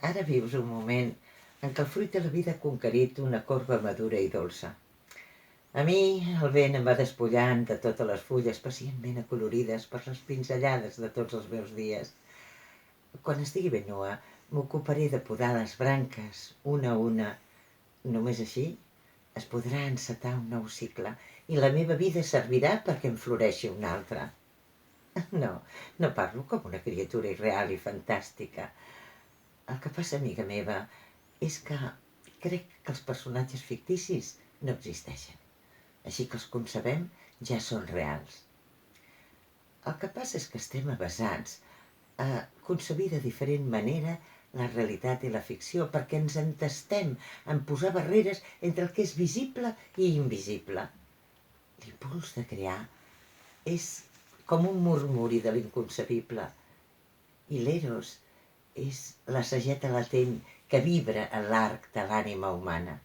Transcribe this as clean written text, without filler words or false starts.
Ara vius un moment en què el fruit de la vida ha conquerit una corba madura i dolça. A mi el vent em va despullant de totes les fulles pacientment acolorides per les pinzellades de tots els meus dies. Quan estigui ben nua, m'ocuparé de podar les branques, una a una. Només així es podrà encetar un nou cicle i la meva vida servirà perquè en floreixi un altre. No, no parlo com una criatura irreal i fantàstica. El que passa, amiga meva, és que crec que els personatges ficticis no existeixen. Així que els concebem ja són reals. El que passa és que estem avesats a concebir de diferent manera la realitat i la ficció perquè ens entestem en posar barreres entre el que és visible i invisible. L'impuls de crear és com un murmuri de l'inconcebible i l'eros és la sageta latent que vibra en l'arc de l'ànima humana.